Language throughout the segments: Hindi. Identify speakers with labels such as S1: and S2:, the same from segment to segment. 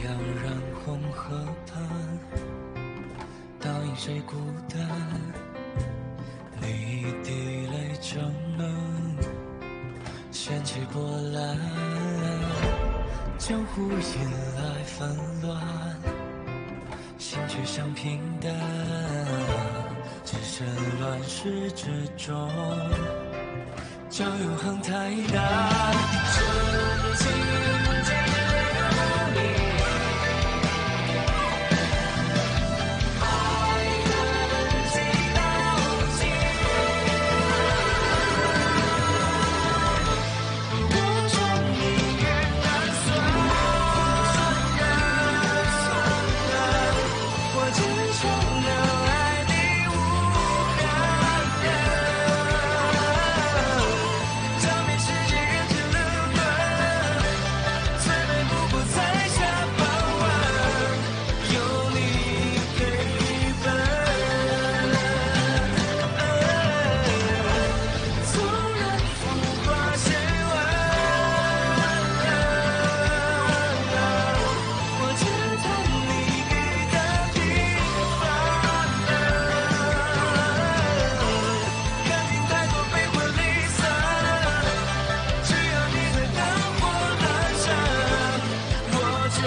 S1: 阳染红河畔，倒映谁孤单？你滴泪成冷，掀起波澜，江湖引来纷乱，心却像平淡，置身乱世之中，叫永恒太难。真情只有你，爱恨几道尽，我宠你越难算，我只求能爱你无憾，照遍世界人间冷暖，最美不过在下傍晚，有你陪伴。纵然浮华千万，我只贪你给的平凡，看尽太多悲欢离散，只要你在灯火阑珊，我就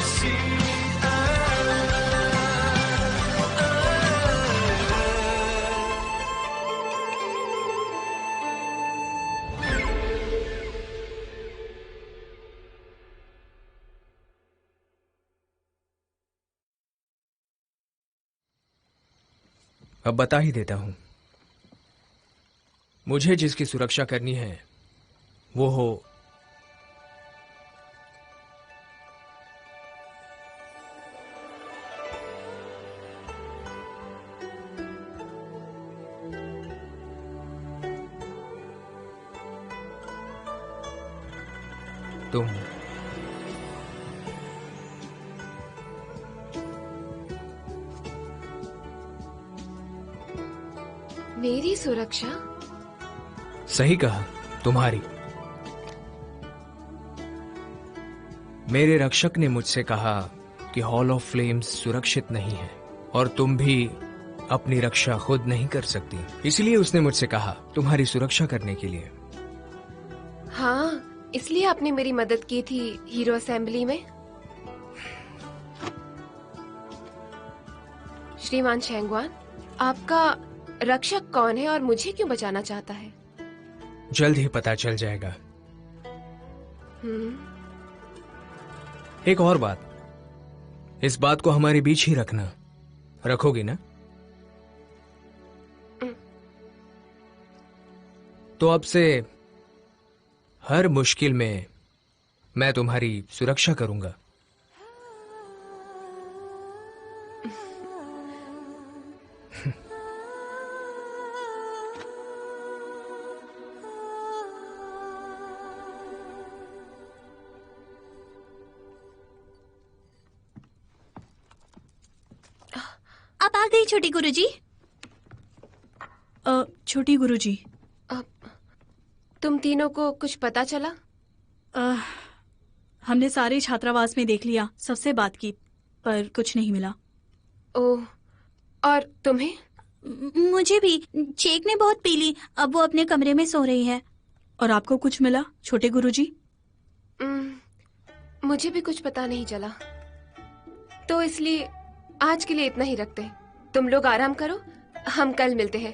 S1: 心安。
S2: अब बता ही देता हूं, मुझे जिसकी सुरक्षा करनी है वो हो तुम।
S3: मेरी सुरक्षा?
S2: सही कहा, तुम्हारी। मेरे रक्षक ने मुझसे कहा कि हॉल ऑफ फ्लेम्स सुरक्षित नहीं है और तुम भी अपनी रक्षा खुद नहीं कर सकती, इसलिए उसने मुझसे कहा तुम्हारी सुरक्षा करने के लिए।
S3: हाँ, इसलिए आपने मेरी मदद की थी हीरो असेंबली में। श्रीमान शेंगवान, आपका रक्षक कौन है और मुझे क्यों बचाना चाहता है?
S2: जल्द ही पता चल जाएगा। एक और बात, इस बात को हमारे बीच ही रखना, रखोगी ना? तो अब से हर मुश्किल में मैं तुम्हारी सुरक्षा करूंगा।
S4: आप आ गई छोटी गुरुजी।
S5: छोटी गुरुजी,
S3: तुम तीनों को कुछ पता चला?
S5: हमने सारे छात्रावास में देख लिया, सबसे बात की, पर कुछ नहीं मिला।
S3: ओह, और तुम्हें?
S4: मुझे भी। चेक ने बहुत पी ली, अब वो अपने कमरे में सो रही है।
S5: और आपको कुछ मिला छोटे गुरुजी?
S3: मुझे भी कुछ पता नहीं चला, तो इसलिए आज के लिए इतना ही रखते हैं। तुम लोग आराम करो, हम कल मिलते हैं।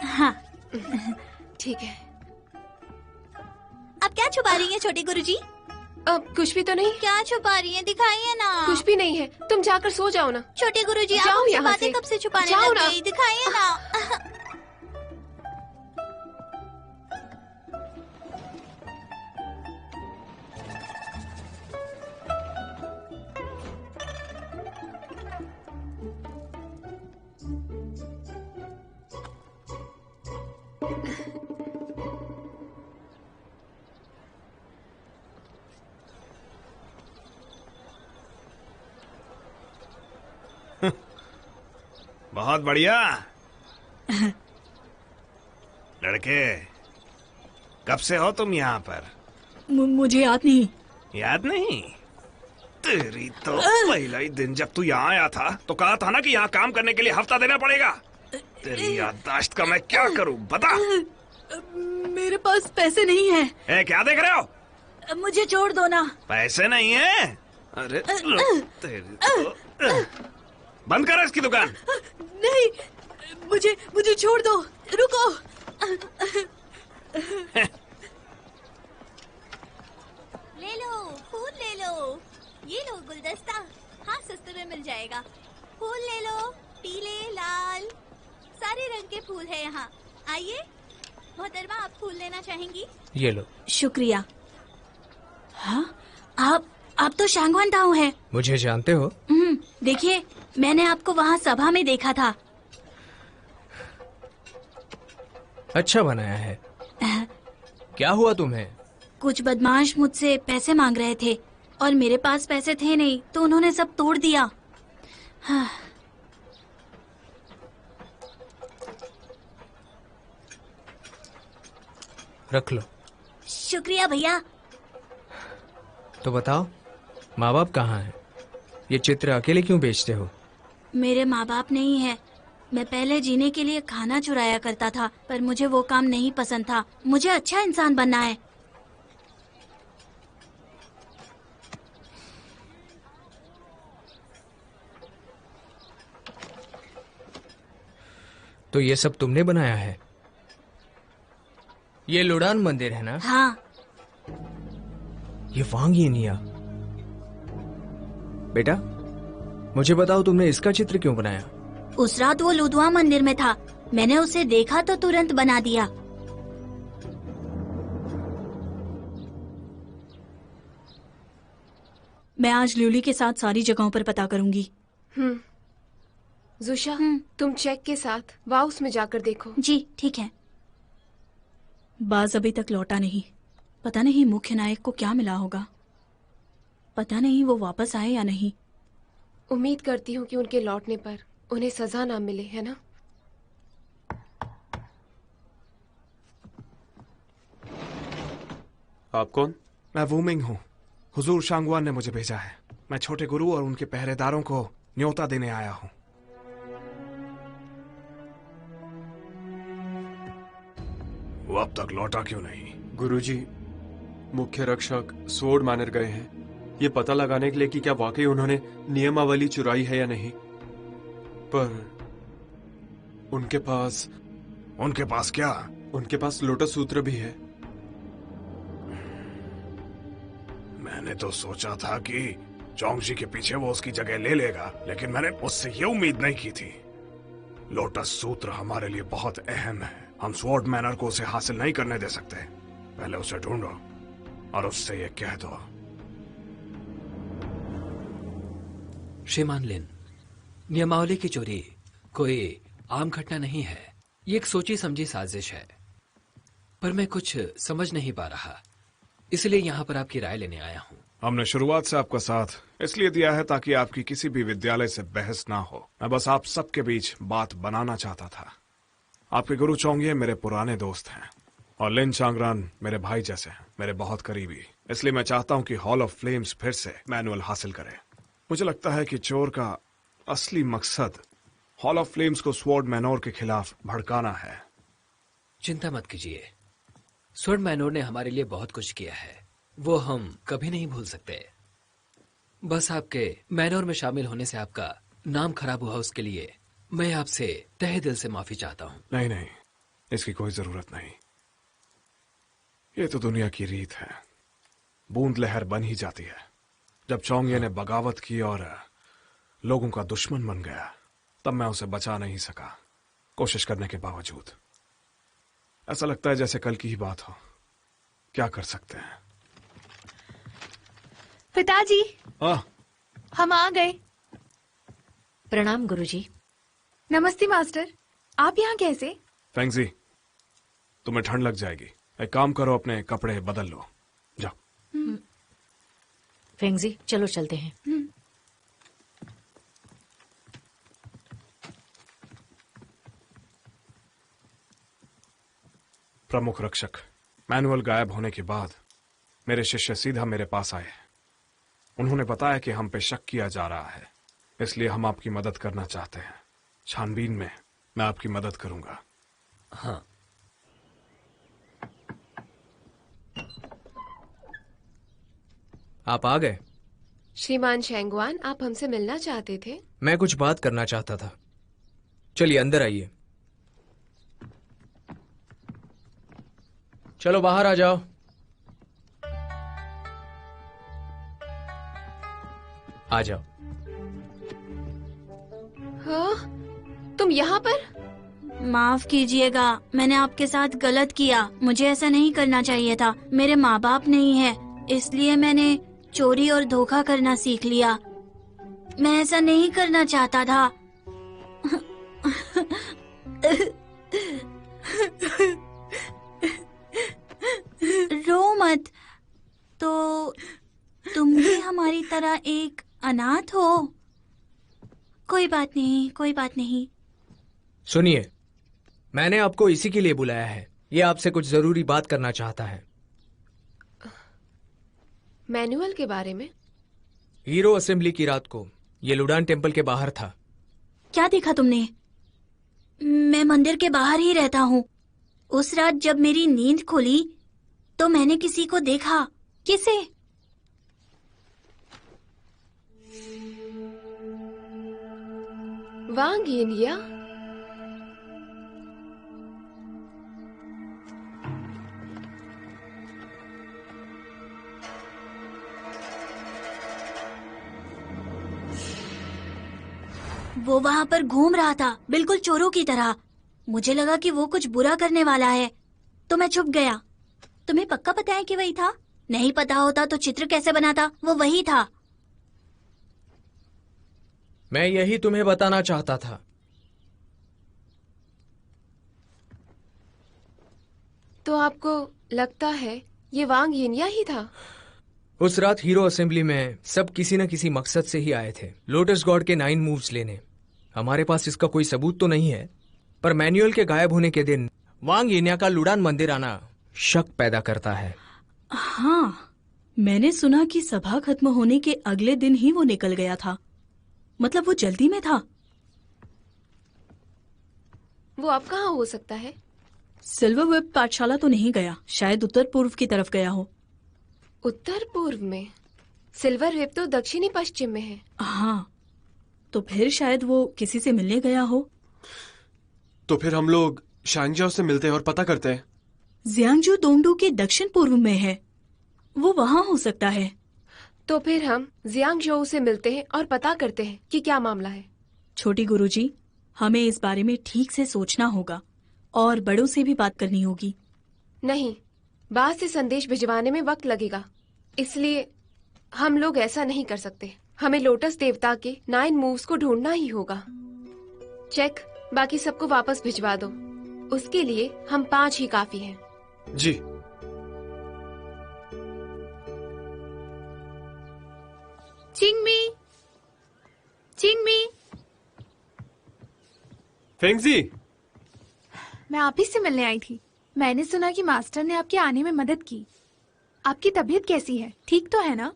S4: हाँ
S3: ठीक है।
S4: आप क्या छुपा रही हैं छोटी गुरुजी?
S3: अब कुछ भी तो नहीं।
S4: क्या छुपा रही हैं, दिखाइए ना।
S3: कुछ भी नहीं है, तुम जाकर सो जाओ ना।
S4: छोटी गुरुजी, आप
S3: जाओ
S4: हमसे
S3: यहाँ
S4: बातें
S3: से।
S4: कब से छुपाने
S3: जाओ
S4: लग
S3: ना।
S4: गई, दिखाइए ना।
S6: बहुत बढ़िया। लड़के, कब से हो तुम यहाँ पर?
S5: मुझे याद नहीं।
S6: याद नहीं? तेरी तो पहला ही दिन जब तू यहाँ आया था तो कहा था ना कि यहाँ काम करने के लिए हफ्ता देना पड़ेगा। तेरी याददाश्त का मैं क्या करूँ बता।
S5: मेरे पास पैसे नहीं है।
S6: क्या देख रहे हो?
S5: मुझे छोड़ दो ना।
S6: पैसे नहीं है? अरे तेरी तो बंद करो इसकी दुकान।
S5: नहीं, मुझे छोड़ दो, रुको।
S4: ले लो, फूल ले लो, ये लो गुलदस्ता, हाँ सस्ते में मिल जाएगा। फूल ले लो, पीले, लाल, सारे रंग के फूल है यहाँ। आइए मोहतरमा, आप फूल लेना चाहेंगी?
S2: ये लो।
S5: शुक्रिया। हाँ, आप तो शांगवान ताऊ हैं।
S2: मुझे जानते हो?
S5: देखिए, मैंने आपको वहाँ सभा में देखा था।
S2: अच्छा बनाया है। क्या हुआ तुम्हें?
S5: कुछ बदमाश मुझसे पैसे मांग रहे थे और मेरे पास पैसे थे नहीं, तो उन्होंने सब तोड़ दिया। हाँ।
S2: रख लो।
S4: शुक्रिया भैया।
S2: तो बताओ, माँ बाप कहाँ हैं? ये चित्र अकेले क्यों बेचते हो?
S5: मेरे माँ बाप नहीं है। मैं पहले जीने के लिए खाना चुराया करता था, पर मुझे वो काम नहीं पसंद था। मुझे अच्छा इंसान बनना है।
S2: तो ये सब तुमने बनाया है? ये लुडान मंदिर है ना?
S5: हाँ।
S2: ये वांग येनिया। बेटा, मुझे बताओ तुमने इसका चित्र क्यों बनाया?
S5: उस रात वो लुधवा मंदिर में था, मैंने उसे देखा तो तुरंत बना दिया। मैं आज ल्यूली के साथ सारी जगहों पर पता करूंगी।
S3: जुशा, तुम चेक के साथ वाउस में जाकर देखो।
S5: जी ठीक है। बाज अभी तक लौटा नहीं। पता नहीं मुख्य नायक को क्या मिला होगा। पता नहीं वो वापस आए या नहीं।
S3: उम्मीद करती हूँ कि उनके लौटने पर उन्हें सजा ना मिले, है ना?
S7: आप कौन?
S6: मैं वूमिंग हूँ। हुजूर शांगवान ने मुझे भेजा है। मैं छोटे गुरु और उनके पहरेदारों को न्योता देने आया हूँ। वो अब तक लौटा क्यों नहीं?
S7: गुरुजी, मुख्य रक्षक स्वॉर्ड मैनर गए हैं ये पता लगाने के लिए कि क्या वाकई उन्होंने नियमावली चुराई है या नहीं। पर उनके पास
S6: क्या?
S7: उनके पास लोटस सूत्र भी है।
S6: मैंने तो सोचा था कि चोंगजी के पीछे वो उसकी जगह ले लेगा, लेकिन मैंने उससे ये उम्मीद नहीं की थी। लोटस सूत्र हमारे लिए बहुत अहम है। हम स्वॉर्ड मैनर को उसे हासिल नहीं करने दे सकते। पहले उसे ढूंढो और उससे ये कह दो।
S8: श्रीमान लिन, नियमावली की चोरी कोई आम घटना नहीं है। ये एक सोची समझी साजिश है, पर मैं कुछ समझ नहीं पा रहा, इसलिए यहाँ पर आपकी राय लेने आया हूँ।
S6: हमने शुरुआत से आपका साथ इसलिए दिया है ताकि आपकी किसी भी विद्यालय से बहस ना हो। मैं बस आप सबके बीच बात बनाना चाहता था। आपके गुरु चोंगिए मेरे पुराने दोस्त हैं और लिन चांगरान मेरे भाई जैसे हैं, मेरे बहुत करीबी। इसलिए मैं चाहता हूं कि हॉल ऑफ फ्लेम्स फिर से मैनुअल हासिल करे। मुझे लगता है कि चोर का असली मकसद हॉल ऑफ फ्लेम्स को स्वॉर्ड मैनोर के खिलाफ भड़काना है।
S8: चिंता मत कीजिए, स्वॉर्ड मैनोर ने हमारे लिए बहुत कुछ किया है, वो हम कभी नहीं भूल सकते। बस आपके मैनोर में शामिल होने से आपका नाम खराब हुआ, उसके लिए मैं आपसे तहे दिल से माफी चाहता हूँ।
S6: नहीं, इसकी कोई जरूरत नहीं। ये तो दुनिया की रीत है, बूंद लहर बन ही जाती है। जब चोंगिए ने बगावत की और लोगों का दुश्मन बन गया, तब मैं उसे बचा नहीं सका, कोशिश करने के बावजूद। ऐसा लगता है जैसे कल की ही बात हो। क्या कर सकते हैं?
S9: पिताजी,
S3: हम आ गए।
S9: प्रणाम गुरुजी। नमस्ते मास्टर, आप यहाँ कैसे?
S6: फेंगजी, तुम्हें ठंड लग जाएगी। एक काम करो, अपने कपड़े बदल लो, जाओ।
S9: फेंगजी, चलो चलते हैं।
S6: प्रमुख रक्षक, मैनुअल गायब होने के बाद मेरे शिष्य सीधा मेरे पास आए। उन्होंने बताया कि हम पे शक किया जा रहा है, इसलिए हम आपकी मदद करना चाहते हैं। छानबीन में मैं आपकी मदद करूंगा।
S8: हाँ।
S2: आप आ गए।
S3: श्रीमान शेंगवान, आप हमसे मिलना चाहते थे?
S2: मैं कुछ बात करना चाहता था। चलिए अंदर आइए। चलो बाहर आ जाओ। आ जाओ।
S3: हाँ, तुम यहाँ पर?
S5: माफ कीजिएगा, मैंने आपके साथ गलत किया। मुझे ऐसा नहीं करना चाहिए था। मेरे माँ बाप नहीं है, इसलिए मैंने चोरी और धोखा करना सीख लिया। मैं ऐसा नहीं करना चाहता था। रो मत। तो तुम भी हमारी तरह एक अनाथ हो? कोई बात नहीं, कोई बात नहीं।
S2: सुनिए, मैंने आपको इसी के लिए बुलाया है। ये आपसे कुछ जरूरी बात करना चाहता है।
S3: मैनुअल के बारे में?
S2: हीरो असेंबली की रात को ये लुडान टेम्पल के बाहर था।
S5: क्या देखा तुमने? मैं मंदिर के बाहर ही रहता हूँ। उस रात जब मेरी नींद खुली तो मैंने किसी को देखा। किसे?
S3: वांग यिनया?
S5: वो वहाँ पर घूम रहा था, बिल्कुल चोरों की तरह। मुझे लगा कि वो कुछ बुरा करने वाला है, तो मैं छुप गया। तुम्हें पक्का पता है कि वही था? नहीं पता होता तो चित्र कैसे बनाता? वो वही था।
S2: मैं यही तुम्हें बताना चाहता था।
S3: तो आपको लगता है ये वांग यिनया ही था?
S2: उस रात हीरो असेंबली में सब किसी न किसी मकसद से ही आए थे, लोटस गॉड के 9 मूव्स लेने। हमारे पास इसका कोई सबूत तो नहीं है, पर मैनुअल के गायब होने के दिन वांग यिनया का लुडान मंदिर आना शक पैदा करता है।
S5: हाँ, मैंने सुना कि सभा खत्म होने के अगले दिन ही वो निकल गया था। मतलब वो जल्दी में था।
S3: वो अब कहाँ हो सकता है?
S5: सिल्वर वेब पाठशाला तो नहीं गया, शायद उत्तर पूर्व की तरफ गया हो।
S3: उत्तर पूर्व में? सिल्वर वेब तो दक्षिणी पश्चिम में है।
S5: हाँ, तो फिर शायद वो किसी से मिलने गया हो।
S7: तो फिर हम लोग शांगजाओ से मिलते हैं और पता करते हैं।
S5: जियांगजू दोंगडू के दक्षिण पूर्व में है, वो वहाँ हो सकता है।
S3: तो फिर हम जियांगजोउ से मिलते हैं और पता करते हैं कि क्या मामला है।
S5: छोटी गुरुजी, हमें इस बारे में ठीक से सोचना होगा और बड़ों से भी बात करनी होगी।
S3: नहीं, बात से संदेश भिजवाने में वक्त लगेगा, इसलिए हम लोग ऐसा नहीं कर सकते। हमें लोटस देवता के 9 मूव्स को ढूंढना ही होगा। चेक, बाकी सबको वापस भिजवा दो। उसके लिए हम 5 ही काफी हैं।
S7: जी।
S10: चिंगमी, चिंगमी।
S7: फेंगजी,
S10: मैं आप ही से मिलने आई थी। मैंने सुना कि मास्टर ने आपके आने में मदद की। आपकी तबीयत कैसी है? ठीक तो है ना?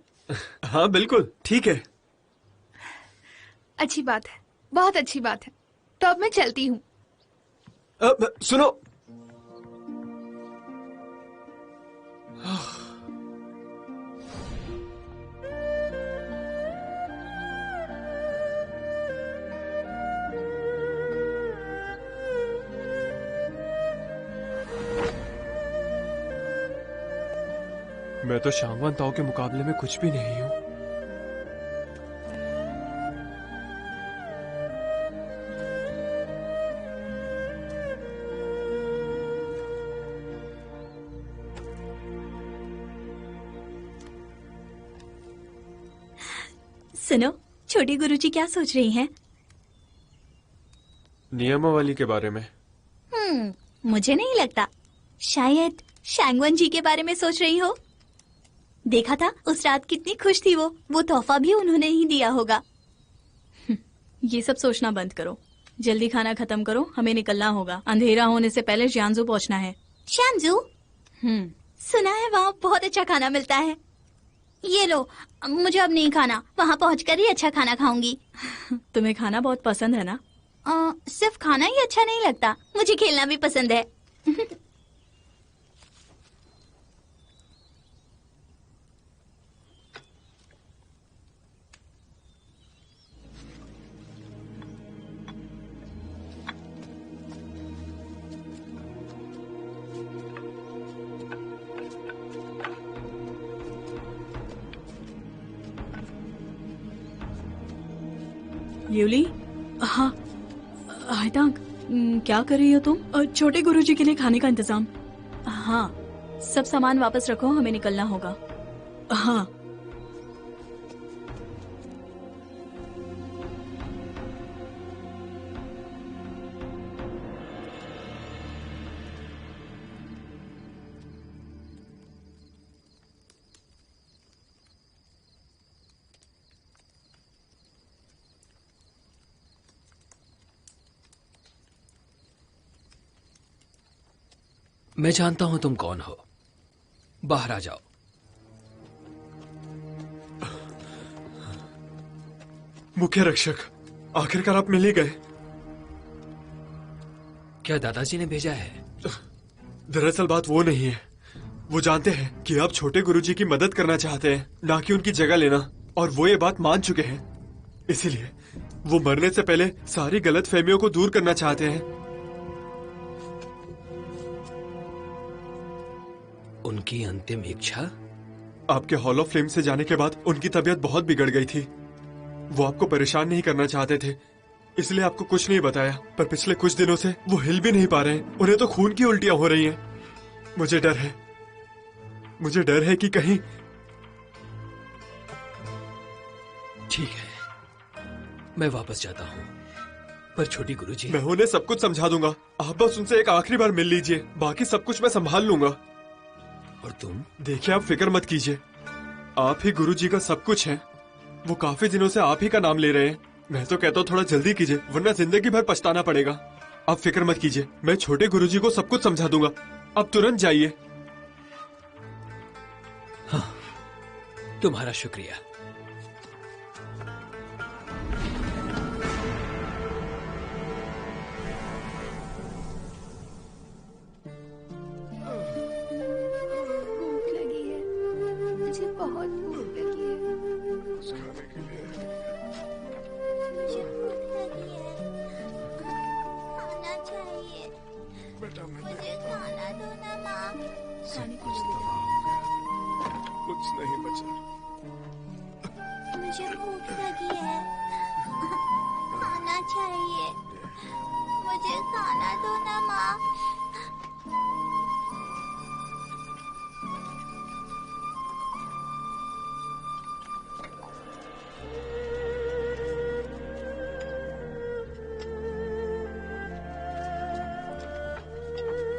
S7: हाँ बिल्कुल ठीक है।
S10: अच्छी बात है, बहुत अच्छी बात है। तो अब मैं चलती हूँ।
S7: सुनो, मैं तो शांगवान ताओ के मुकाबले में कुछ भी नहीं हूँ।
S5: सुनो, छोटी गुरुजी क्या सोच रही हैं?
S7: नियमावली के बारे में।
S5: मुझे नहीं लगता। शायद शैंगवन जी के बारे में सोच रही हो। देखा था उस रात कितनी खुश थी वो तोहफा भी उन्होंने ही दिया होगा। ये सब सोचना बंद करो, जल्दी खाना खत्म करो, हमें निकलना होगा। अंधेरा होने से पहले जियांजू पहुंचना है। जियांजू? सुना है वहाँ बहुत अच्छा खाना मिलता है। ये लो, मुझे अब नहीं खाना, वहाँ पहुँचकर ही अच्छा खाना खाऊंगी।
S11: तुम्हें खाना बहुत पसंद है ना?
S5: सिर्फ खाना ही अच्छा नहीं लगता, मुझे खेलना भी पसंद है।
S11: यूली, हाँ हाइतांग, क्या कर रही हो तुम? छोटे गुरुजी के लिए खाने का इंतजाम। हाँ, सब सामान वापस रखो, हमें निकलना होगा। हाँ।
S8: मैं जानता हूं तुम कौन हो, बाहर आ जाओ।
S7: मुख्य रक्षक, आखिरकार आप मिल ही गए।
S8: क्या दादाजी ने भेजा है?
S7: दरअसल बात वो नहीं है। वो जानते हैं कि आप छोटे गुरुजी की मदद करना चाहते हैं, ना कि उनकी जगह लेना, और वो ये बात मान चुके हैं। इसीलिए वो मरने से पहले सारी गलतफहमियों को दूर करना चाहते हैं।
S8: उनकी अंतिम इच्छा?
S7: आपके हॉल ऑफ फ्लेम से जाने के बाद उनकी तबीयत बहुत बिगड़ गई थी। वो आपको परेशान नहीं करना चाहते थे, इसलिए आपको कुछ नहीं बताया। पर पिछले कुछ दिनों से वो हिल भी नहीं पा रहे हैं। उन्हें तो खून की उल्टियां हो रही हैं। मुझे डर है कि कहीं।
S8: ठीक है, मैं वापस जाता हूँ, पर छोटी गुरुजी।
S7: मैं उन्हें सब कुछ समझा दूंगा। आप बस उनसे एक आखिरी बार मिल लीजिए, बाकी सब कुछ मैं संभाल लूंगा।
S8: और तुम?
S7: देखिए, आप फिक्र मत कीजिए, आप ही गुरुजी का सब कुछ हैं। वो काफी दिनों से आप ही का नाम ले रहे हैं। मैं तो कहता हूँ थोड़ा जल्दी कीजिए, वरना जिंदगी भर पछताना पड़ेगा। आप फिक्र मत कीजिए, मैं छोटे गुरुजी को सब कुछ समझा दूंगा। आप तुरंत जाइए।
S8: हाँ, तुम्हारा शुक्रिया।
S10: भूख लगी है, मुझे बहुत भूख लगी है।
S4: मुझे भूख लगी है, खाना चाहिए। मुझे खाना दो ना माँ।
S6: कुछ नहीं बचा।
S4: मुझे भूख लगी है, खाना चाहिए। मुझे खाना दो ना माँ।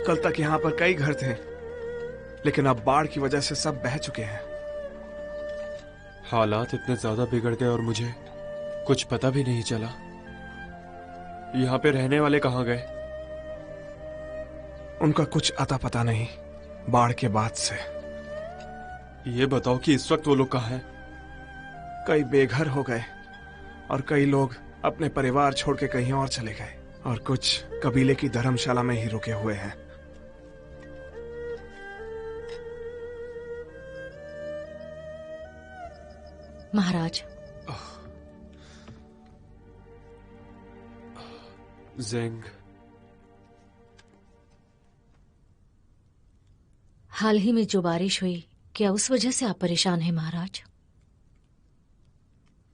S6: कल तक यहाँ पर कई घर थे, लेकिन अब बाढ़ की वजह से सब बह चुके हैं।
S7: हालात इतने ज्यादा बिगड़ गए और मुझे कुछ पता भी नहीं चला। यहाँ पे रहने वाले कहाँ गए?
S6: उनका कुछ अता पता नहीं बाढ़ के बाद से।
S7: ये बताओ कि इस वक्त वो लोग कहाँ हैं?
S6: कई बेघर हो गए और कई लोग अपने परिवार छोड़ के कहीं और चले गए, और कुछ कबीले की धर्मशाला में ही रुके हुए हैं।
S9: महाराज,
S7: ज़ेंग,
S9: हाल ही में जो बारिश हुई, क्या उस वजह से आप परेशान हैं महाराज?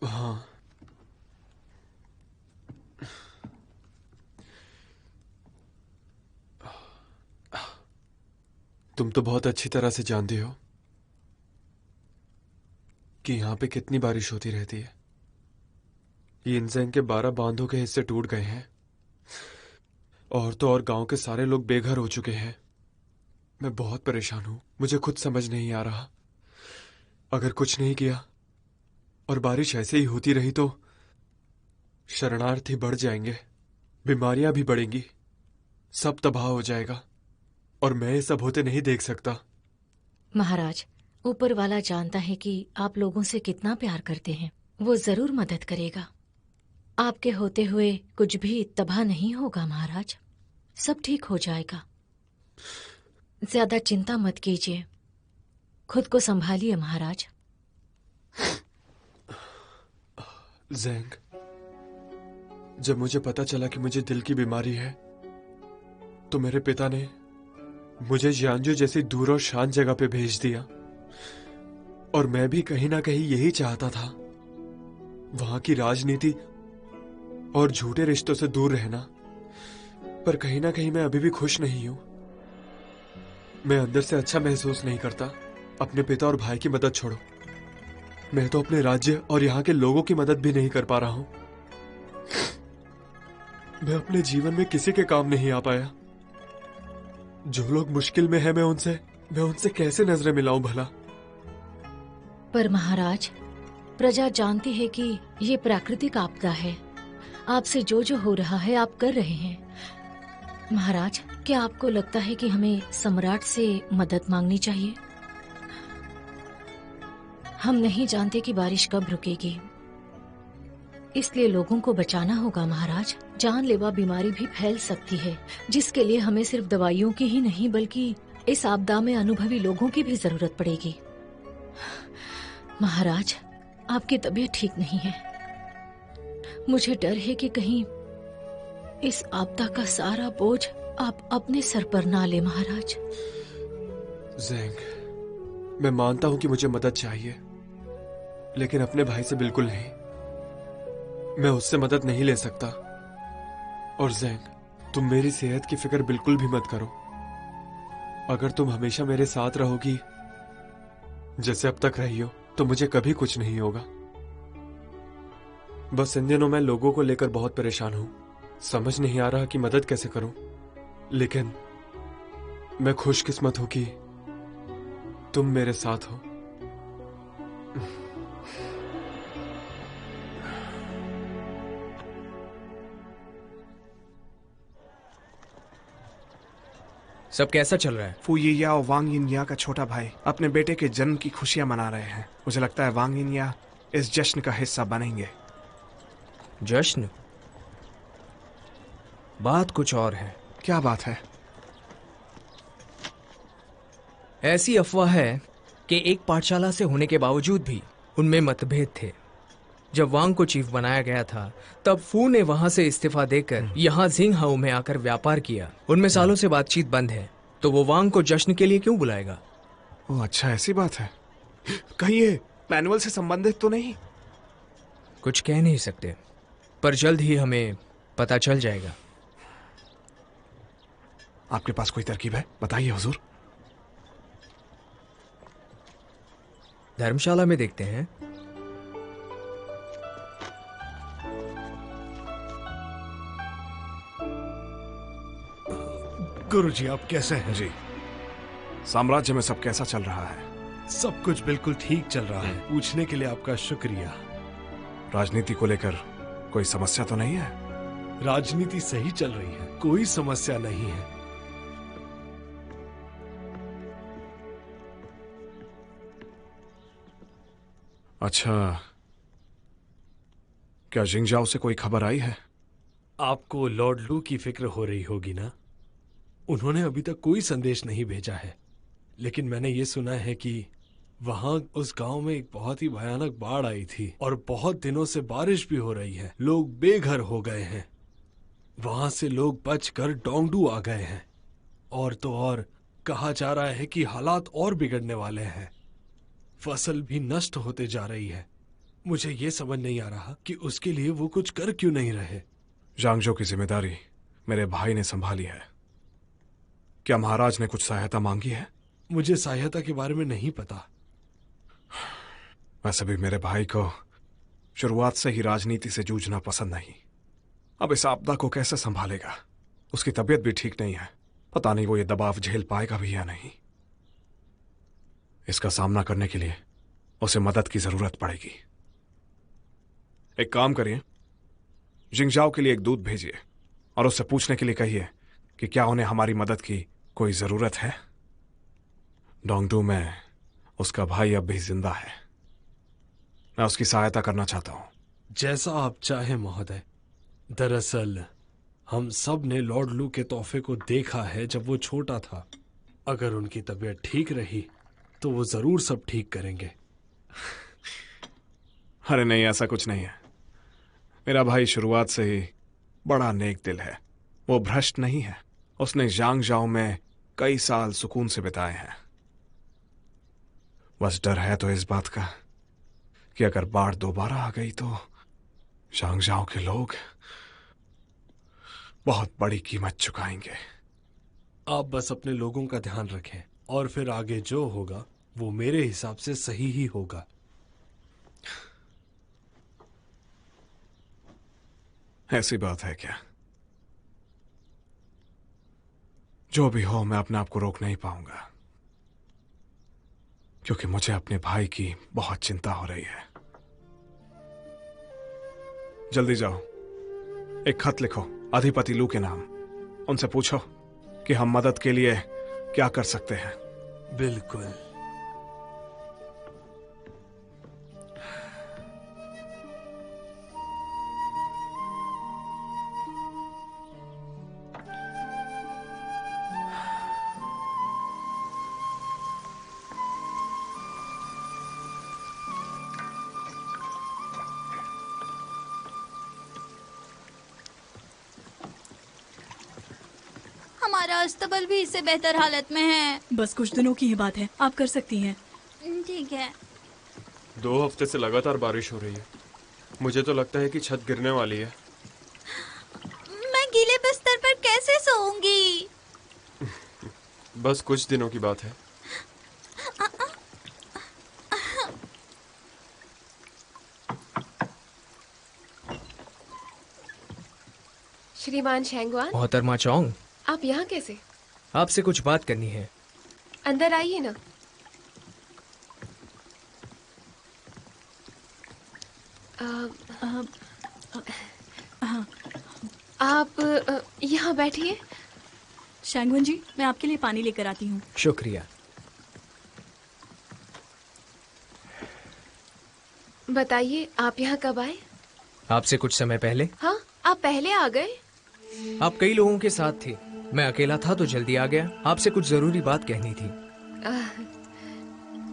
S7: हाँ, तुम तो बहुत अच्छी तरह से जानती हो कि यहाँ पे कितनी बारिश होती रहती है। यिनज़ेंग के 12 बांधों के हिस्से टूट गए हैं, और तो और गांव के सारे लोग बेघर हो चुके हैं। मैं बहुत परेशान हूं, मुझे खुद समझ नहीं आ रहा। अगर कुछ नहीं किया और बारिश ऐसे ही होती रही तो शरणार्थी बढ़ जाएंगे, बीमारियां भी बढ़ेंगी, सब तबाह हो जाएगा, और मैं ये सब होते नहीं देख सकता।
S9: महाराज, ऊपर वाला जानता है कि आप लोगों से कितना प्यार करते हैं। वो जरूर मदद करेगा। आपके होते हुए कुछ भी तबाह नहीं होगा महाराज। सब ठीक हो जाएगा। ज्यादा चिंता मत कीजिए। खुद को संभालिए महाराज।
S7: ज़ेंग, जब मुझे पता चला कि मुझे दिल की बीमारी है तो मेरे पिता ने मुझे जियांजू जैसी दूर और शांत जगह पे भेज दिया। और मैं भी कहीं ना कहीं यही चाहता था, वहां की राजनीति और झूठे रिश्तों से दूर रहना। पर कहीं ना कहीं मैं अभी भी खुश नहीं हूं। मैं अंदर से अच्छा महसूस नहीं करता। अपने पिता और भाई की मदद छोड़ो, मैं तो अपने राज्य और यहाँ के लोगों की मदद भी नहीं कर पा रहा हूं। मैं अपने जीवन में किसी के काम नहीं आ पाया। जो लोग मुश्किल में हैं, मैं उनसे कैसे नजरें मिलाऊं भला?
S9: पर महाराज, प्रजा जानती है कि ये प्राकृतिक आपदा है। आपसे जो जो हो रहा है आप कर रहे हैं। महाराज, क्या आपको लगता है कि हमें सम्राट से मदद मांगनी चाहिए? हम नहीं जानते कि बारिश कब रुकेगी, इसलिए लोगों को बचाना होगा महाराज। जानलेवा बीमारी भी फैल सकती है, जिसके लिए हमें सिर्फ दवाइयों की ही नहीं बल्कि इस आपदा में अनुभवी लोगों की भी जरूरत पड़ेगी। महाराज, आपकी तबीयत ठीक नहीं है। मुझे डर है कि कहीं इस आपदा का सारा बोझ आप अपने सर पर ना ले महाराज।
S7: ज़ेंग, मैं मानता हूं कि मुझे मदद चाहिए, लेकिन अपने भाई से बिल्कुल नहीं। मैं उससे मदद नहीं ले सकता। और ज़ेंग, तुम मेरी सेहत की फिक्र बिल्कुल भी मत करो। अगर तुम हमेशा मेरे साथ रहोगी जैसे अब तक रही हो तो मुझे कभी कुछ नहीं होगा। बस इन दिनों मैं लोगों को लेकर बहुत परेशान हूं। समझ नहीं आ रहा कि मदद कैसे करूं। लेकिन मैं खुशकिस्मत हूं कि तुम मेरे साथ हो।
S2: सब कैसा चल रहा है?
S6: फू यिया और वांग यिनया का छोटा भाई अपने बेटे के जन्म की खुशियां मना रहे हैं। मुझे लगता है वांग यिनया इस जश्न का हिस्सा बनेंगे।
S2: जश्न? बात कुछ और है।
S6: क्या बात है?
S2: ऐसी अफवाह है कि एक पाठशाला से होने के बावजूद भी उनमें मतभेद थे। जब वांग को चीफ बनाया गया था तब फू ने वहां से इस्तीफा देकर यहाँ जिंगहाओ में आकर व्यापार किया। उनमें सालों से बातचीत बंद है, तो वो वांग को जश्न के लिए क्यों बुलाएगा?
S6: ओह अच्छा, ऐसी बात है। कहीं ये मैनुअल से संबंधित तो नहीं?
S2: कुछ कह नहीं सकते, पर जल्द ही हमें पता चल जाएगा।
S6: आपके पास कोई तरकीब है? बताइए हुजूर।
S2: धर्मशाला में देखते हैं।
S12: गुरुजी, आप कैसे हैं?
S6: जी, साम्राज्य में सब कैसा चल रहा है?
S12: सब कुछ बिल्कुल ठीक चल रहा है। पूछने के लिए आपका शुक्रिया।
S6: राजनीति को लेकर कोई समस्या तो नहीं है?
S12: राजनीति सही चल रही है, कोई समस्या नहीं है।
S6: अच्छा, क्या जिंगजाओ से कोई खबर आई है?
S12: आपको लॉर्ड लू की फिक्र हो रही होगी ना? उन्होंने अभी तक कोई संदेश नहीं भेजा है, लेकिन मैंने ये सुना है कि वहां उस गांव में एक बहुत ही भयानक बाढ़ आई थी और बहुत दिनों से बारिश भी हो रही है। लोग बेघर हो गए हैं। वहां से लोग बचकर डोंगडू आ गए हैं। और तो और कहा जा रहा है कि हालात और बिगड़ने वाले हैं। फसल भी नष्ट होते जा रही है। मुझे ये समझ नहीं आ रहा कि उसके लिए वो कुछ कर क्यों नहीं रहे।
S6: जांगजो की जिम्मेदारी मेरे भाई ने संभाली है। क्या महाराज ने कुछ सहायता मांगी है?
S12: मुझे सहायता के बारे में नहीं पता।
S6: वैसे भी मेरे भाई को शुरुआत से ही राजनीति से जूझना पसंद नहीं। अब इस आपदा को कैसे संभालेगा? उसकी तबीयत भी ठीक नहीं है। पता नहीं वो ये दबाव झेल पाएगा भी या नहीं। इसका सामना करने के लिए उसे मदद की जरूरत पड़ेगी। एक काम करिए, जिंगजाओ के लिए एक दूत भेजिए और उससे पूछने के लिए कहिए कि क्या उन्हें हमारी मदद की कोई जरूरत है। डोंगडू में उसका भाई अब भी जिंदा है। मैं उसकी सहायता करना चाहता हूं।
S12: जैसा आप चाहें महोदय। दरअसल हम सब ने लॉर्ड लू के तोहफे को देखा है जब वो छोटा था। अगर उनकी तबीयत ठीक रही तो वो जरूर सब ठीक करेंगे।
S6: अरे नहीं, ऐसा कुछ नहीं है। मेरा भाई शुरुआत से ही बड़ा नेक दिल है। वो भ्रष्ट नहीं है। उसने ज़ांगझाओ में कई साल सुकून से बिताए हैं। बस डर है तो इस बात का कि अगर बाढ़ दोबारा आ गई तो ज़ांगझाओ के लोग बहुत बड़ी कीमत चुकाएंगे।
S12: आप बस अपने लोगों का ध्यान रखें और फिर आगे जो होगा वो मेरे हिसाब से सही ही होगा।
S6: ऐसी बात है क्या? जो भी हो, मैं अपने आप को रोक नहीं पाऊंगा, क्योंकि मुझे अपने भाई की बहुत चिंता हो रही है। जल्दी जाओ, एक खत लिखो अधिपति लू के नाम। उनसे पूछो कि हम मदद के लिए क्या कर सकते हैं।
S12: बिल्कुल।
S5: हमारा अस्तबल भी इससे बेहतर हालत में है।
S11: बस कुछ दिनों की ही बात है, आप कर सकती हैं।
S5: ठीक है।
S7: 2 हफ्ते से लगातार बारिश हो रही है। मुझे तो लगता है कि छत गिरने वाली है।
S5: मैं गीले बिस्तर पर कैसे सोऊंगी?
S7: बस कुछ दिनों की बात है।
S3: श्रीमान शैंगवान,
S2: मोहतरमा चौंग,
S3: आप यहाँ कैसे?
S2: आपसे कुछ बात करनी है।
S3: अंदर आइए ना। आप यहाँ बैठिए।
S11: शैंगवन जी, मैं आपके लिए पानी लेकर आती हूँ।
S2: शुक्रिया।
S3: बताइए, आप यहाँ कब आए?
S2: आपसे कुछ समय पहले।
S3: हाँ, आप पहले आ गए?
S2: आप कई लोगों के साथ थे, मैं अकेला था तो जल्दी आ गया। आपसे कुछ जरूरी बात कहनी थी।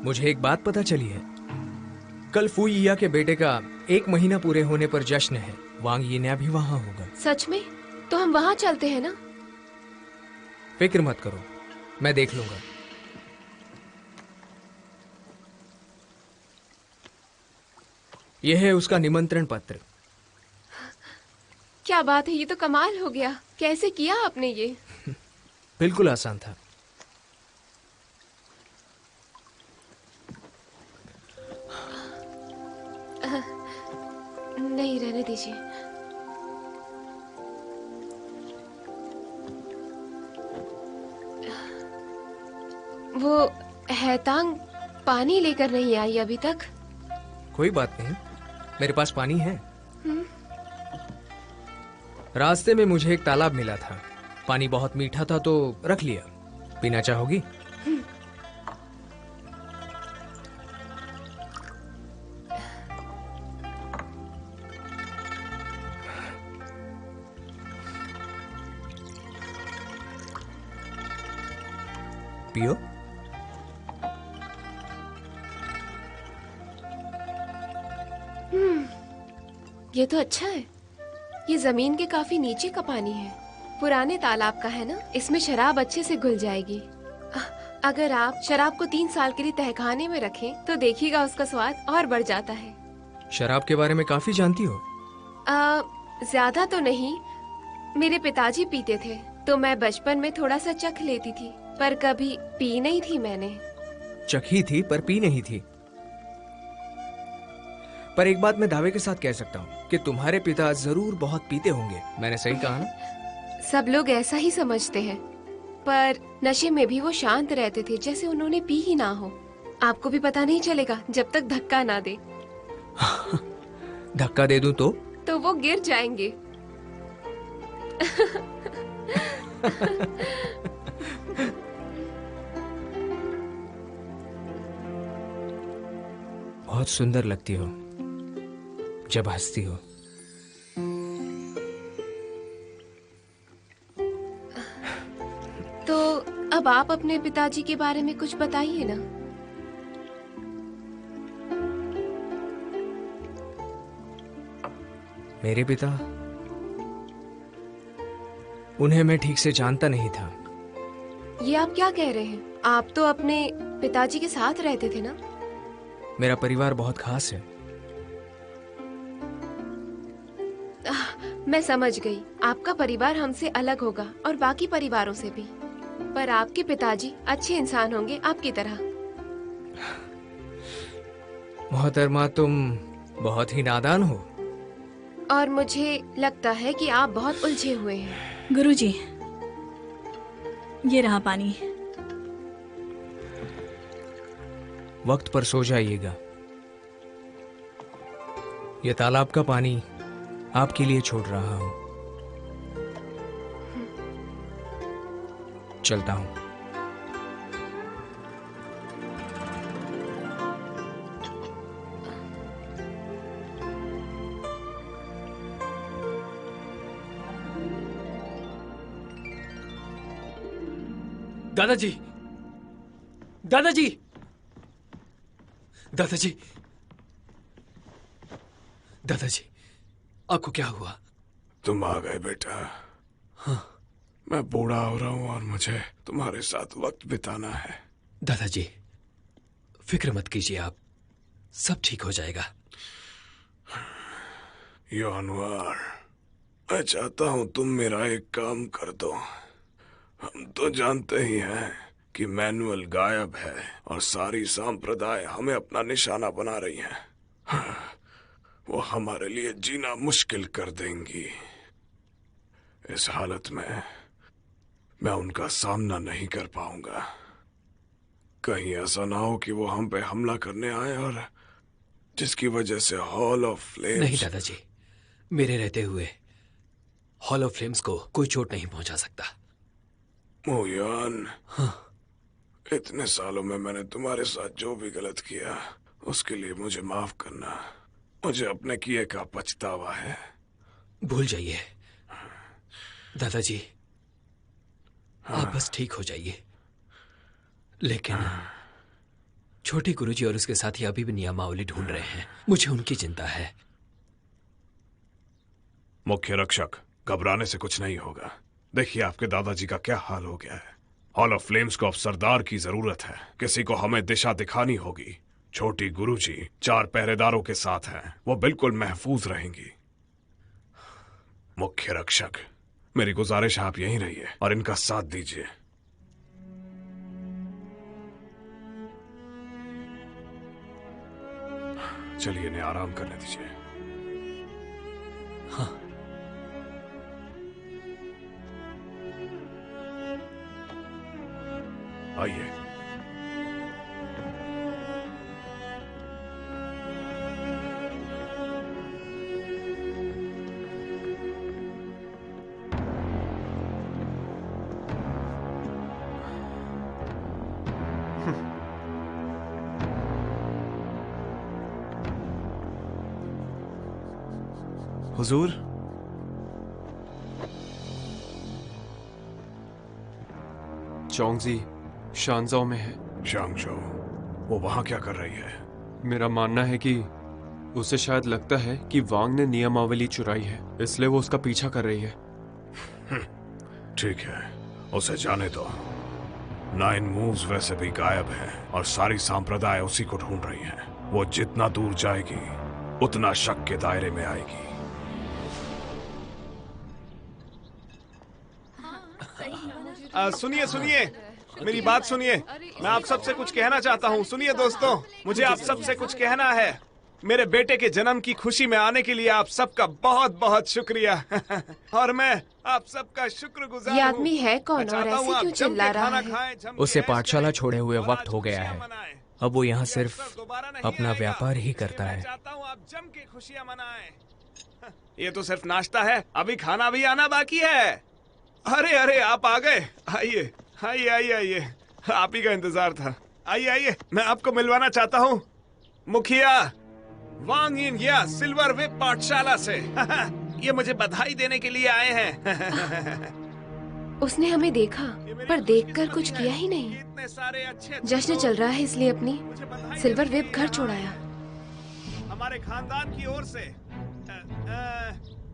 S2: मुझे एक बात पता चली है। कल फुईया के बेटे का 1 महीना पूरे होने पर जश्न है। वांग यिन्या भी वहाँ होगा।
S3: सच में? तो हम वहाँ चलते हैं ना?
S2: फिक्र मत करो, मैं देख लूंगा। यह है उसका निमंत्रण पत्र।
S3: क्या बात है, ये तो कमाल हो गया। कैसे किया आपने ये?
S2: बिल्कुल आसान था।
S3: नहीं, रहने दीजिए। वो हैतांग पानी लेकर नहीं आई अभी तक।
S2: कोई बात नहीं, मेरे पास पानी है। रास्ते में मुझे एक तालाब मिला था। पानी बहुत मीठा था तो रख लिया। पीना चाहोगी? पियो।
S3: ये तो अच्छा है। ये जमीन के काफी नीचे का पानी है। पुराने तालाब का है ना, इसमें शराब अच्छे से घुल जाएगी। अगर आप शराब को 3 साल के लिए तहखाने में रखें तो देखिएगा उसका स्वाद और बढ़ जाता है।
S2: शराब के बारे में काफी जानती हो?
S3: ज्यादा तो नहीं। मेरे पिताजी पीते थे तो मैं बचपन में थोड़ा सा चख लेती थी, पर कभी पी नहीं थी मैंने।
S2: चखी थी पर पी नहीं थी। पर एक बात मैं दावे के साथ कह सकता हूँ कि तुम्हारे पिता जरूर बहुत पीते होंगे। मैंने सही कहा ना?
S3: सब लोग ऐसा ही समझते हैं, पर नशे में भी वो शांत रहते थे, जैसे उन्होंने पी ही ना हो। आपको भी पता नहीं चलेगा जब तक धक्का ना दे।
S2: धक्का दे दूं
S3: तो वो गिर जाएंगे।
S2: बहुत सुंदर लगती हो जब हंसती हो।
S3: तो अब आप अपने पिताजी के बारे में कुछ बताइए ना।
S2: मेरे पिता, उन्हें मैं ठीक से जानता नहीं था।
S3: ये आप क्या कह रहे हैं? आप तो अपने पिताजी के साथ रहते थे ना?
S2: मेरा परिवार बहुत खास है।
S3: मैं समझ गई। आपका परिवार हमसे अलग होगा और बाकी परिवारों से भी, पर आपके पिताजी अच्छे इंसान होंगे आपकी तरह।
S2: मोहतरमा, तुम बहुत ही नादान हो।
S3: और मुझे लगता है कि आप बहुत उलझे हुए हैं।
S11: गुरुजी, ये रहा पानी।
S2: वक्त पर सो जाइएगा। यह तालाब का पानी आपके लिए छोड़ रहा हूं। चलता हूं।
S8: दादाजी, दादाजी, दादाजी, दादाजी, आपको क्या हुआ?
S6: तुम आ गए बेटा।
S8: हाँ।
S6: मैं बूढ़ा हो रहा हूँ और मुझे तुम्हारे साथ वक्त बिताना है।
S8: दादाजी, फिक्र मत कीजिए, आप सब ठीक हो जाएगा।
S6: यो अनवर, मैं चाहता हूँ तुम मेरा एक काम कर दो। हम तो जानते ही हैं कि मैनुअल गायब है और सारी सांप्रदाय हमें अपना निशाना बना रही हैं। वो हमारे लिए जीना मुश्किल कर देंगी। इस हालत में मैं उनका सामना नहीं कर पाऊंगा। कहीं ऐसा ना हो कि वो हम पे हमला करने आए और जिसकी वजह से हॉल ऑफ फ्लेम्स।
S8: नहीं दादाजी, मेरे रहते हुए हॉल ऑफ फ्लेम्स को कोई चोट नहीं पहुंचा सकता।
S6: मोयान,
S8: हाँ।
S6: इतने सालों में मैंने तुम्हारे साथ जो भी गलत किया उसके लिए मुझे माफ करना। मुझे अपने किए का पछतावा है।
S8: भूल जाइए दादाजी, आप बस ठीक हो जाइए। लेकिन छोटी गुरुजी और उसके साथी अभी भी नियमावली ढूंढ रहे हैं। मुझे उनकी चिंता है।
S6: मुख्य रक्षक, घबराने से कुछ नहीं होगा। देखिए आपके दादाजी का क्या हाल हो गया है। हॉल ऑफ फ्लेम्स को अब सरदार की जरूरत है। किसी को हमें दिशा दिखानी होगी। छोटी गुरुजी 4 पहरेदारों के साथ हैं। वो बिल्कुल महफूज रहेंगी। मुख्य रक्षक, मेरी गुजारिश है आप यहीं रहिए और इनका साथ दीजिए। चलिए इन्हें आराम करने दीजिए।
S8: हाँ।
S6: आइए।
S7: हुजूर, चौंगजी शानजाओ में है।
S6: शांगशो, वो वहां क्या कर रही है?
S7: मेरा मानना है कि उसे शायद लगता है कि वांग ने नियमावली चुराई है, इसलिए वो उसका पीछा कर रही है।
S6: ठीक है, उसे जाने दो। 9 मूव्स वैसे भी गायब हैं और सारी सांप्रदाय उसी को ढूंढ रही हैं। वो जितना दूर जाएगी उतना शक के दायरे में आएगी।
S13: सुनिए सुनिए, मेरी बात सुनिए। मैं आप सबसे कुछ कहना चाहता हूँ। सुनिए दोस्तों, मुझे आप सबसे कुछ कहना है। मेरे बेटे के जन्म की खुशी में आने के लिए आप सबका बहुत बहुत शुक्रिया। और मैं आप सबका शुक्रगुजार हूँ।
S3: ये आदमी है कौन और ऐसे क्यों चिल्ला रहा है?
S2: उसे पाठशाला छोड़े हुए वक्त हो गया है। अब वो यहाँ सिर्फ अपना व्यापार ही करता है।
S13: चाहता हूँ आप जम के खुशियाँ मनाएं। ये तो सिर्फ नाश्ता है, अभी खाना भी आना बाकी है। अरे अरे, आप आ गए। आइए आइए आइए आइए, आप ही का इंतजार था। आइए आइए, मैं आपको मिलवाना चाहता हूँ मुखिया वांग इन या सिल्वर विप पाठशाला से ये मुझे बधाई देने के लिए आए हैं।
S3: उसने हमें देखा पर देखकर कुछ किया ही नहीं।
S13: इतने सारे अच्छे
S3: जश्न चल रहा है इसलिए अपनी सिल्वर वेब घर छोड़ाया।
S13: हमारे खानदान की ओर से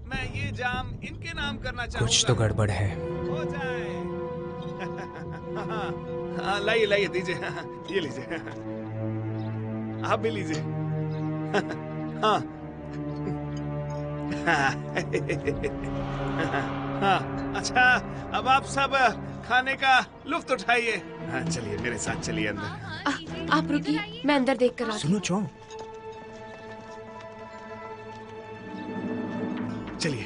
S13: मैं ये जाम इनके नाम करना चाहूंगा।
S2: कुछ तो गड़बड़ है।
S13: हो जाए। हाँ, लाइए लाइए दीजिए। ये लीजिए, आप भी लीजिए। हाँ हाँ, अच्छा अब आप सब खाने का लुफ्त उठाइए। हाँ चलिए मेरे साथ चलिए अंदर।
S3: आप रुकिए, मैं अंदर देख कर आती
S2: सुनो चौंग,
S13: चलिए।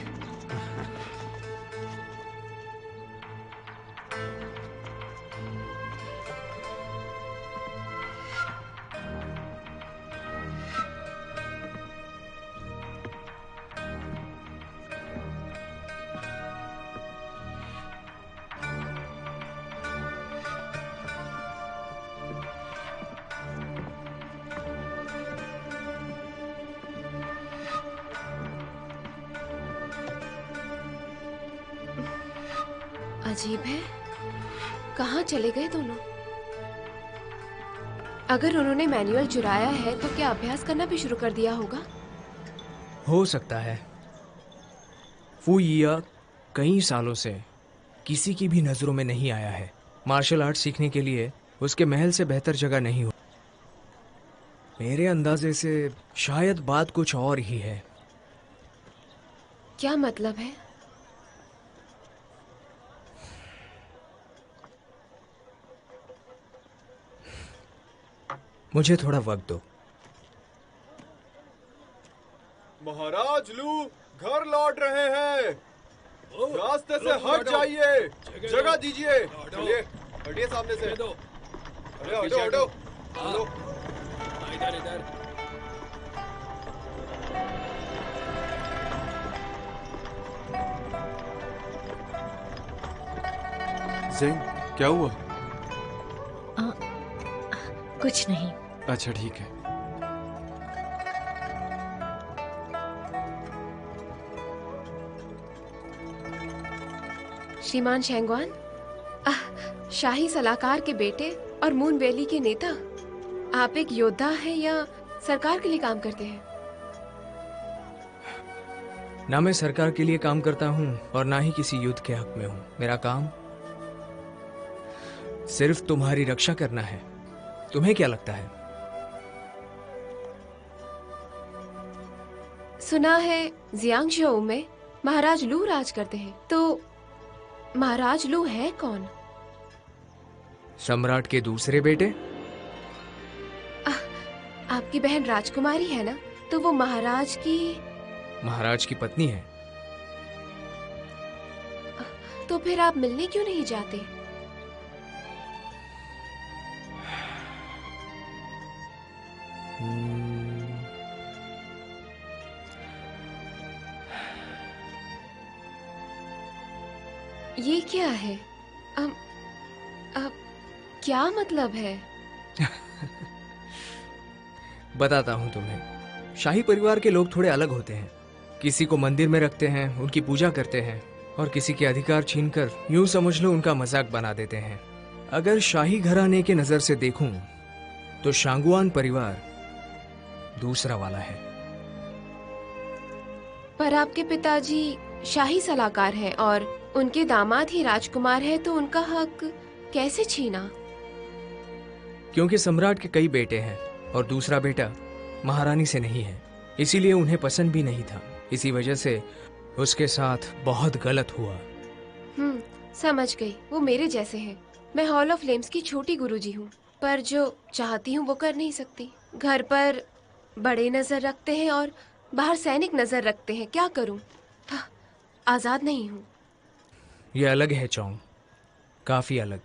S3: अजीब है, कहाँ चले गए दोनों? अगर उन्होंने मैनुअल चुराया है तो क्या अभ्यास करना भी शुरू कर दिया होगा?
S2: हो सकता है। फू यिया कई सालों से किसी की भी नजरों में नहीं आया है। मार्शल आर्ट सीखने के लिए उसके महल से बेहतर जगह नहीं हो। मेरे अंदाजे से शायद बात कुछ और ही है।
S3: क्या मतलब है?
S2: मुझे थोड़ा वक्त दो।
S7: महाराज लू घर लौट रहे हैं। रास्ते से हट जाइए, जगह दीजिए। चलिए हटिए सामने से। हटो हटो हटो।
S12: इधर इधर।
S7: ज़ेंग, क्या हुआ?
S9: कुछ नहीं।
S7: अच्छा ठीक है।
S3: श्रीमान शेंगवान, शाही सलाहकार के बेटे और मून वैली के नेता, आप एक योद्धा हैं या सरकार के लिए काम करते हैं?
S2: ना मैं सरकार के लिए काम करता हूँ और ना ही किसी युद्ध के हक में हूँ। मेरा काम सिर्फ तुम्हारी रक्षा करना है। तुम्हें क्या लगता है?
S3: सुना है जियांगशो में महाराज लू राज करते हैं, तो महाराज लू है कौन?
S2: सम्राट के दूसरे बेटे।
S3: आपकी बहन राजकुमारी है ना, तो वो महाराज की
S2: पत्नी है।
S3: तो फिर आप मिलने क्यों नहीं जाते? ये क्या है? क्या मतलब है?
S2: बताता हूँ तुम्हें। शाही परिवार के लोग थोड़े अलग होते हैं। किसी को मंदिर में रखते हैं, उनकी पूजा करते हैं, और किसी के अधिकार छीनकर यूं समझ लो उनका मजाक बना देते हैं। अगर शाही घराने के नजर से देखूं तो शांगुआन परिवार दूसरा वाला है।
S3: पर आपके पिताजी शाही सलाहकार हैं और उनके दामाद ही राजकुमार है, तो उनका हक कैसे छीना?
S2: क्योंकि सम्राट के कई बेटे हैं और दूसरा बेटा महारानी से नहीं है, इसीलिए उन्हें पसंद भी नहीं था। इसी वजह से उसके साथ बहुत गलत हुआ।
S3: समझ गई। वो मेरे जैसे हैं। मैं हॉल ऑफ फ्लेम्स की छोटी गुरुजी हूँ, पर जो चाहती हूँ वो कर नहीं सकती। घर पर बड़े नजर रखते हैं और बाहर सैनिक नजर रखते हैं। क्या करूँ? आजाद नहीं हूँ।
S2: ये अलग है चौंग, काफी अलग।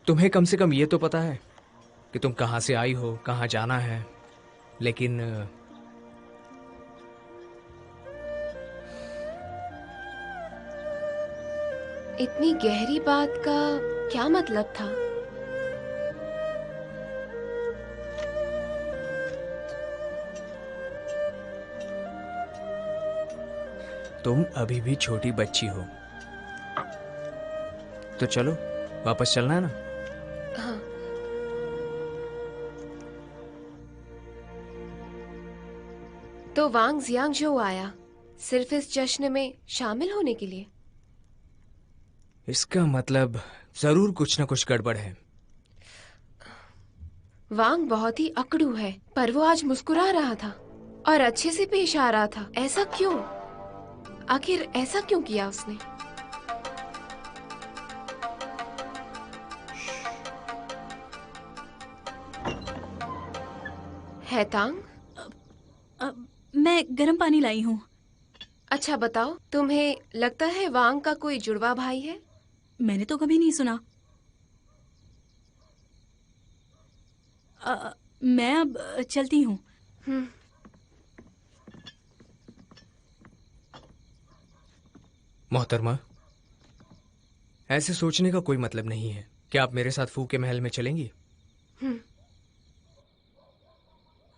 S2: तुम्हें कम से कम ये तो पता है कि तुम कहाँ से आई हो, कहाँ जाना है, लेकिन
S3: इतनी गहरी बात का क्या मतलब था?
S2: तुम अभी भी छोटी बच्ची हो। तो चलो, वापस चलना है ना?
S3: हाँ। तो वांग जियांगझो आया सिर्फ इस जश्न में शामिल होने के लिए?
S2: इसका मतलब जरूर कुछ ना कुछ गड़बड़ है।
S3: वांग बहुत ही अकड़ू है, पर वो आज मुस्कुरा रहा था और अच्छे से पेश आ रहा था। ऐसा क्यों? आखिर ऐसा क्यों किया उसने? हैतांग,
S11: मैं गर्म पानी लाई हूँ।
S3: अच्छा बताओ, तुम्हें लगता है वांग का कोई जुड़वा भाई है?
S11: मैंने तो कभी नहीं सुना। मैं अब चलती हूँ।
S2: मोहतरमा, ऐसे सोचने का कोई मतलब नहीं है। क्या आप मेरे साथ फू के महल में चलेंगी?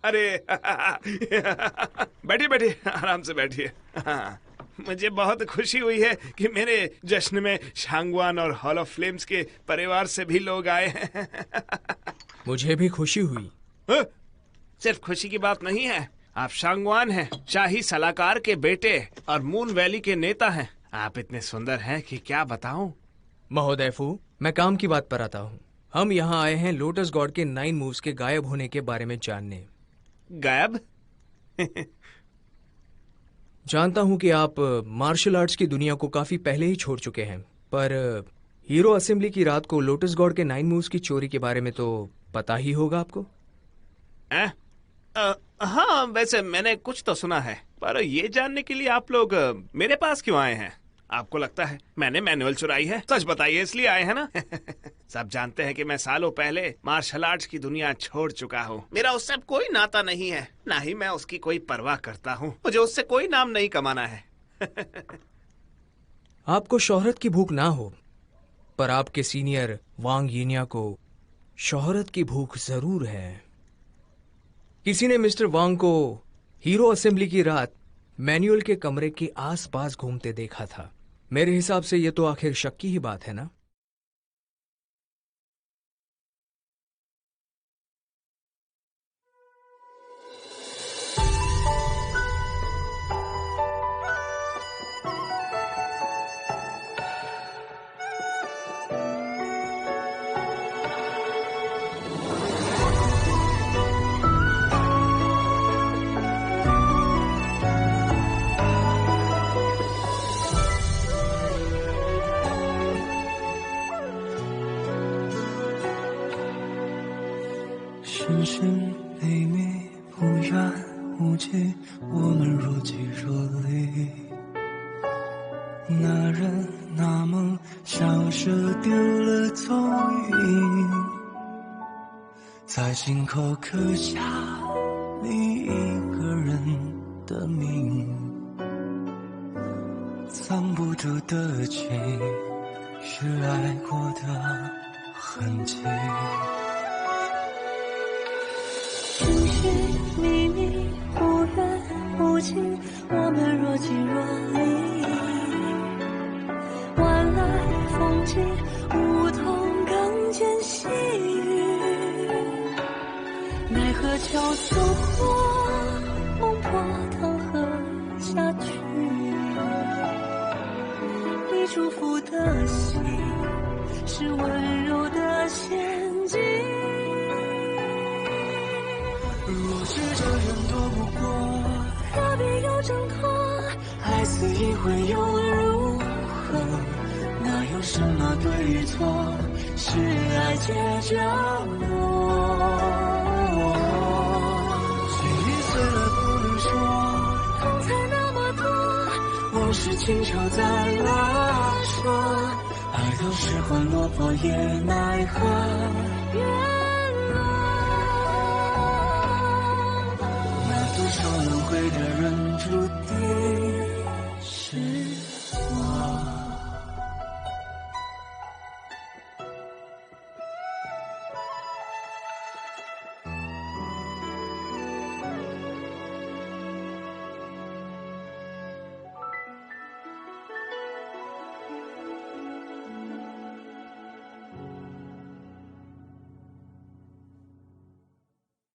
S13: अरे बैठिए बैठिए, आराम से बैठिए। मुझे बहुत खुशी हुई है कि मेरे जश्न में शांगवान और हॉल ऑफ फ्लेम्स के परिवार से भी लोग आए हैं।
S2: मुझे भी खुशी हुई।
S13: सिर्फ खुशी की बात नहीं है, आप शांगवान हैं, शाही सलाहकार के बेटे और मून वैली के नेता हैं। आप इतने सुंदर हैं कि क्या बताऊं।
S2: महोदय फू, मैं काम की बात पर आता हूँ। हम यहाँ आए हैं लोटस गॉड के 9 मूव्स के गायब होने के बारे में जानने।
S13: गायब?
S2: जानता हूँ कि आप मार्शल आर्ट्स की दुनिया को काफी पहले ही छोड़ चुके हैं, पर हीरो असेंबली की रात को लोटस गॉड के 9 मूव्स की चोरी के बारे में तो पता ही होगा आपको।
S13: हाँ, वैसे मैंने कुछ तो सुना है, पर ये जानने के लिए आप लोग मेरे पास क्यों आए हैं? आपको लगता है मैंने मैनुअल चुराई है? सच बताइए, इसलिए आए हैं ना? सब जानते हैं कि मैं सालों पहले मार्शल आर्ट्स की दुनिया छोड़ चुका हूँ। मेरा उससे कोई नाता नहीं है, ना ही मैं उसकी कोई परवाह करता हूँ। मुझे उससे कोई नाम नहीं कमाना है।
S2: आपको शोहरत की भूख ना हो, पर आपके सीनियर वांग यिन्या को शोहरत की भूख जरूर है। किसी ने मिस्टर वांग को हीरो असेंबली की रात मैनुअल के कमरे के आसपास घूमते देखा था। मेरे हिसाब से ये तो आखिर शक की ही बात है ना?
S1: 深深悲悯，无缘无尽，我们若即若离。那人那梦，像是丢了踪影，在心口刻下另一个人的名，藏不住的情，是爱过的痕迹。寻寻觅觅，无缘无尽，我们若即若离。万籁风景，梧桐更见细雨。奈何桥错过，梦破汤河下去。你祝福的心，是温柔的陷阱。若是这人躲不过，何必要挣脱？爱似一回又如何？哪有什么对与错？是爱结着我。记忆碎了不能说，痛才那么多，往事轻巧在拉扯，爱到失魂落魄也奈何。多少轮回的人